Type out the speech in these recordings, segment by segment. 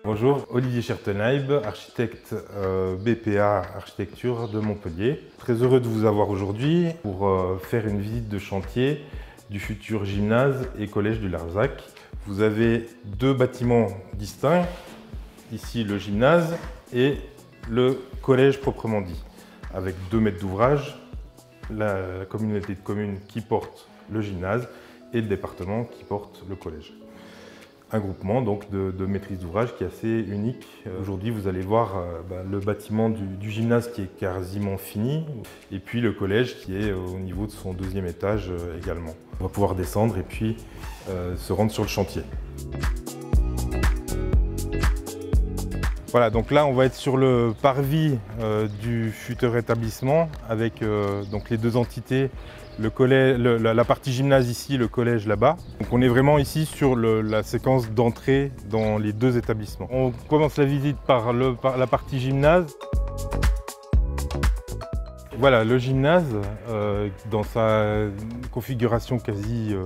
Bonjour, Olivier Schertenheib, architecte BPA Architecture de Montpellier. Très heureux de vous avoir aujourd'hui pour faire une visite de chantier du futur gymnase et collège du Larzac. Vous avez deux bâtiments distincts, ici le gymnase et le collège proprement dit, avec 2 mètres d'ouvrage, la communauté de communes qui porte le gymnase et le département qui porte le collège. Un groupement donc de maîtrise d'ouvrage qui est assez unique. Aujourd'hui, vous allez voir le bâtiment du gymnase qui est quasiment fini et puis le collège qui est au niveau de son 2e étage également. On va pouvoir descendre et puis se rendre sur le chantier. Voilà, donc là on va être sur le parvis du futur établissement avec donc les 2 entités, le collège, la partie gymnase ici, le collège là-bas. Donc on est vraiment ici sur la séquence d'entrée dans les 2 établissements. On commence la visite par la partie gymnase. Voilà, le gymnase dans sa configuration quasi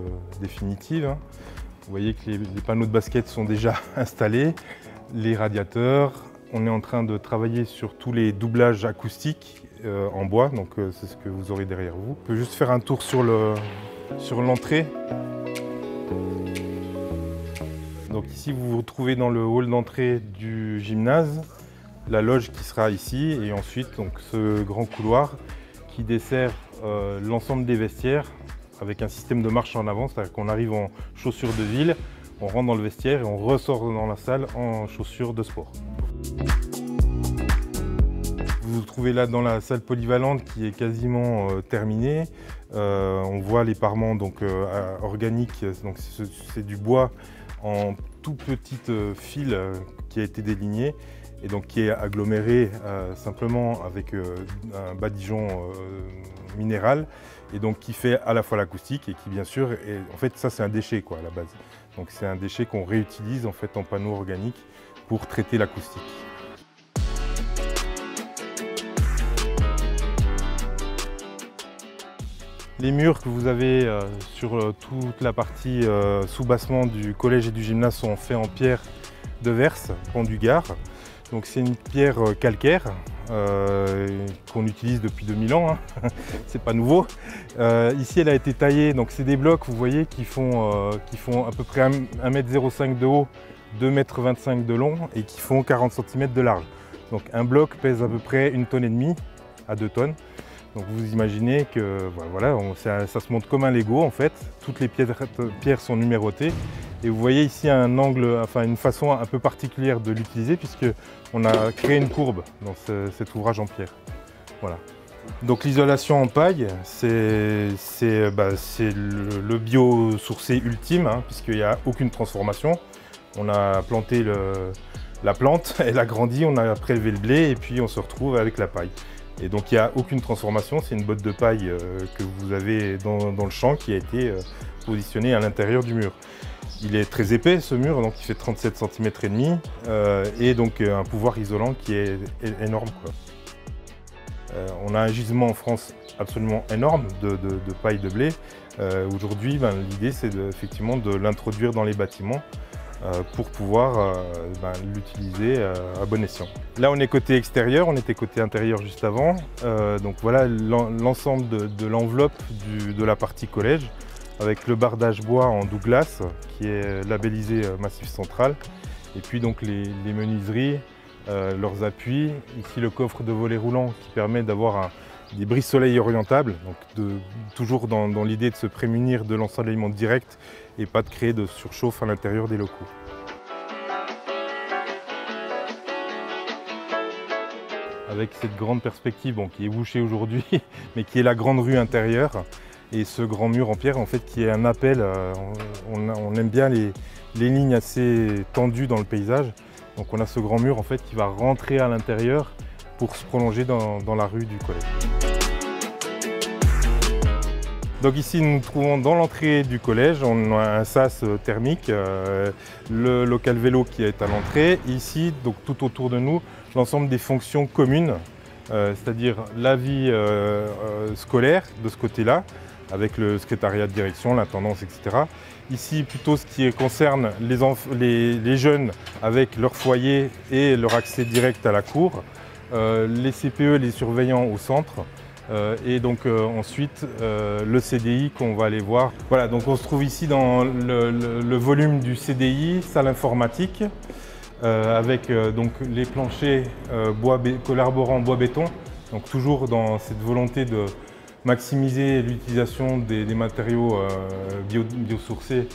définitive. Hein. Vous voyez que les panneaux de basket sont déjà installés. Les radiateurs, on est en train de travailler sur tous les doublages acoustiques en bois, donc c'est ce que vous aurez derrière vous. On peut juste faire un tour sur l'entrée. Donc ici vous vous retrouvez dans le hall d'entrée du gymnase, la loge qui sera ici et ensuite donc, ce grand couloir qui dessert l'ensemble des vestiaires avec un système de marche en avant, c'est-à-dire qu'on arrive en chaussures de ville, on rentre dans le vestiaire et on ressort dans la salle en chaussures de sport. Vous vous trouvez là dans la salle polyvalente qui est quasiment terminée. On voit les parements donc, organiques, c'est du bois en tout petites fils qui a été déligné et donc qui est aggloméré simplement avec un badigeon minéral et donc qui fait à la fois l'acoustique et qui bien sûr, en fait ça c'est un déchet quoi à la base. Donc c'est un déchet qu'on réutilise en fait en panneau organique pour traiter l'acoustique. Les murs que vous avez sur toute la partie sous-bassement du collège et du gymnase sont faits en pierre de Verse, Pont du Gard. Donc c'est une pierre calcaire qu'on utilise depuis 2000 ans, hein. C'est pas nouveau. Ici elle a été taillée, donc c'est des blocs vous voyez qui font à peu près 1,05 m de haut, 2,25 m de long et qui font 40 cm de large. Donc un bloc pèse à peu près 1,5 tonne à 2 tonnes. Donc vous imaginez que voilà, ça se monte comme un Lego en fait. Toutes les pierres sont numérotées. Et vous voyez ici un angle, enfin une façon un peu particulière de l'utiliser puisqu'on a créé une courbe dans cet ouvrage en pierre. Voilà. Donc l'isolation en paille, c'est le biosourcé ultime hein, puisqu'il n'y a aucune transformation. On a planté la plante, elle a grandi, on a prélevé le blé et puis on se retrouve avec la paille. Et donc il n'y a aucune transformation, c'est une botte de paille que vous avez dans le champ qui a été positionnée à l'intérieur du mur. Il est très épais ce mur, donc il fait 37 cm et demi et donc un pouvoir isolant qui est énorme, quoi. On a un gisement en France absolument énorme de paille de blé. Aujourd'hui, l'idée c'est effectivement de l'introduire dans les bâtiments pour pouvoir l'utiliser à bon escient. Là on est côté extérieur, on était côté intérieur juste avant. Donc voilà l'ensemble de l'enveloppe de la partie collège avec le bardage bois en Douglas qui est labellisé Massif Central. Et puis donc les menuiseries, leurs appuis. Ici le coffre de volet roulant qui permet d'avoir des brise-soleil orientables, donc toujours dans l'idée de se prémunir de l'ensoleillement direct et pas de créer de surchauffe à l'intérieur des locaux. Avec cette grande perspective qui est bouchée aujourd'hui, mais qui est la grande rue intérieure, et ce grand mur en pierre en fait qui est un appel, on aime bien les lignes assez tendues dans le paysage, donc on a ce grand mur en fait qui va rentrer à l'intérieur pour se prolonger dans la rue du collège. Donc ici nous nous trouvons dans l'entrée du collège, on a un sas thermique, le local vélo qui est à l'entrée, ici donc tout autour de nous l'ensemble des fonctions communes, c'est-à-dire la vie scolaire de ce côté-là, avec le secrétariat de direction, l'intendance, etc. Ici, plutôt ce qui concerne les jeunes avec leur foyer et leur accès direct à la cour, les CPE, les surveillants au centre, et donc ensuite le CDI qu'on va aller voir. Voilà, donc on se trouve ici dans le volume du CDI, salle informatique, avec donc les planchers collaborants bois-béton, donc toujours dans cette volonté de maximiser l'utilisation des matériaux biosourcés.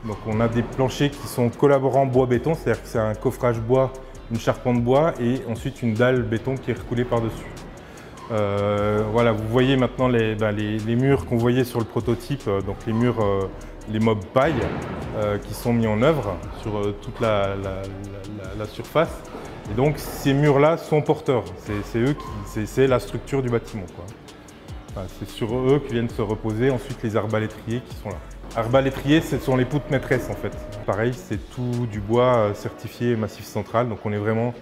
Donc on a des planchers qui sont collaborants bois-béton, c'est-à-dire que c'est un coffrage bois, une charpente bois et ensuite une dalle béton qui est recoulée par-dessus. Voilà, vous voyez maintenant les murs qu'on voyait sur le prototype, donc les murs, les mobs paille qui sont mis en œuvre sur toute la surface. Et donc ces murs-là sont porteurs, c'est la structure du bâtiment, quoi. Enfin, c'est sur eux que viennent se reposer ensuite les arbalétriers qui sont là. Arbalétriers, ce sont les poutres maîtresses en fait. Pareil, c'est tout du bois certifié Massif Central, donc on est vraiment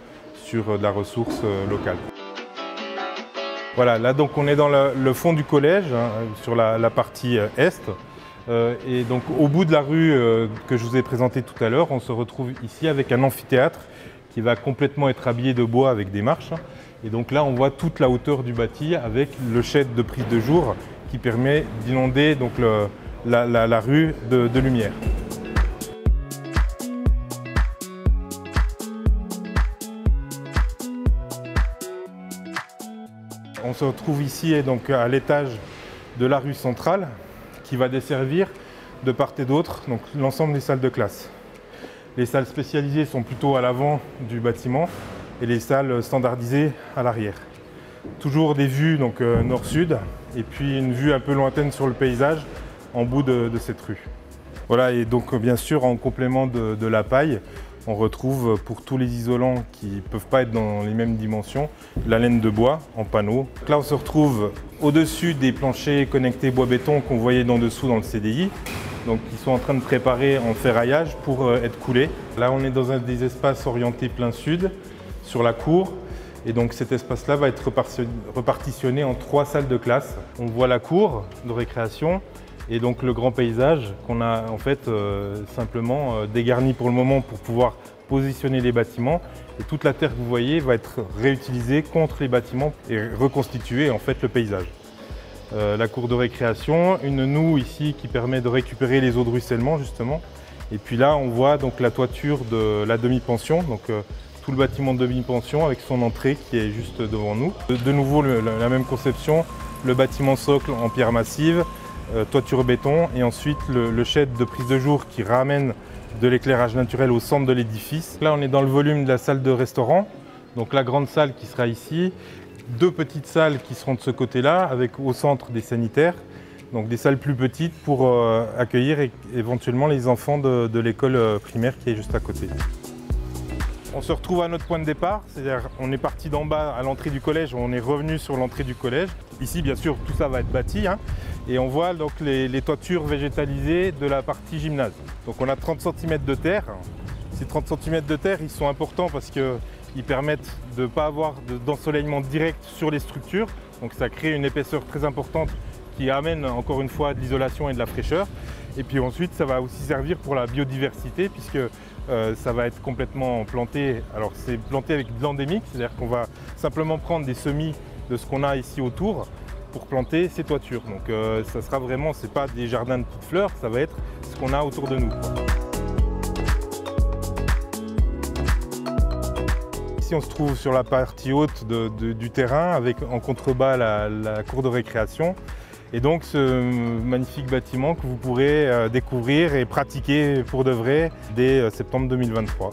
sur de la ressource locale. Voilà, là donc on est dans le fond du collège, hein, sur la partie est. Et donc au bout de la rue que je vous ai présentée tout à l'heure, on se retrouve ici avec un amphithéâtre qui va complètement être habillé de bois avec des marches. Et donc là, on voit toute la hauteur du bâti avec le shed de prise de jour qui permet d'inonder donc la rue de lumière. On se retrouve ici donc à l'étage de la rue centrale qui va desservir de part et d'autre l'ensemble des salles de classe. Les salles spécialisées sont plutôt à l'avant du bâtiment et les salles standardisées à l'arrière. Toujours des vues donc nord-sud et puis une vue un peu lointaine sur le paysage en bout de cette rue. Voilà, et donc bien sûr en complément de la paille, on retrouve pour tous les isolants qui ne peuvent pas être dans les mêmes dimensions, la laine de bois en panneaux. Donc là on se retrouve au-dessus des planchers connectés bois-béton qu'on voyait d'en dessous dans le CDI. Donc ils sont en train de préparer en ferraillage pour être coulés. Là on est dans un des espaces orientés plein sud, sur la cour. Et donc cet espace-là va être repartitionné en 3 salles de classe. On voit la cour de récréation et donc le grand paysage qu'on a en fait simplement dégarni pour le moment pour pouvoir positionner les bâtiments. Et toute la terre que vous voyez va être réutilisée contre les bâtiments et reconstituer en fait le paysage. La cour de récréation, une noue ici qui permet de récupérer les eaux de ruissellement justement. Et puis là on voit donc la toiture de la demi-pension. Donc, tout le bâtiment de demi-pension avec son entrée qui est juste devant nous. De nouveau la même conception, le bâtiment socle en pierre massive, toiture béton et ensuite le shed de prise de jour qui ramène de l'éclairage naturel au centre de l'édifice. Là on est dans le volume de la salle de restaurant, donc la grande salle qui sera ici, 2 petites salles qui seront de ce côté-là avec au centre des sanitaires, donc des salles plus petites pour accueillir éventuellement les enfants de l'école primaire qui est juste à côté. On se retrouve à notre point de départ, c'est-à-dire on est parti d'en bas à l'entrée du collège, on est revenu sur l'entrée du collège. Ici, bien sûr, tout ça va être bâti, hein, et on voit donc les toitures végétalisées de la partie gymnase. Donc on a 30 cm de terre. Ces 30 cm de terre, ils sont importants parce qu'ils permettent de ne pas avoir d'ensoleillement direct sur les structures. Donc ça crée une épaisseur très importante qui amène encore une fois de l'isolation et de la fraîcheur. Et puis ensuite, ça va aussi servir pour la biodiversité puisque ça va être complètement planté. Alors c'est planté avec de l'endémique, c'est-à-dire qu'on va simplement prendre des semis de ce qu'on a ici autour pour planter ces toitures. Donc ça sera vraiment, c'est pas des jardins de petites fleurs, ça va être ce qu'on a autour de nous. Ici on se trouve sur la partie haute du terrain avec en contrebas la cour de récréation. Et donc ce magnifique bâtiment que vous pourrez découvrir et pratiquer pour de vrai dès septembre 2023.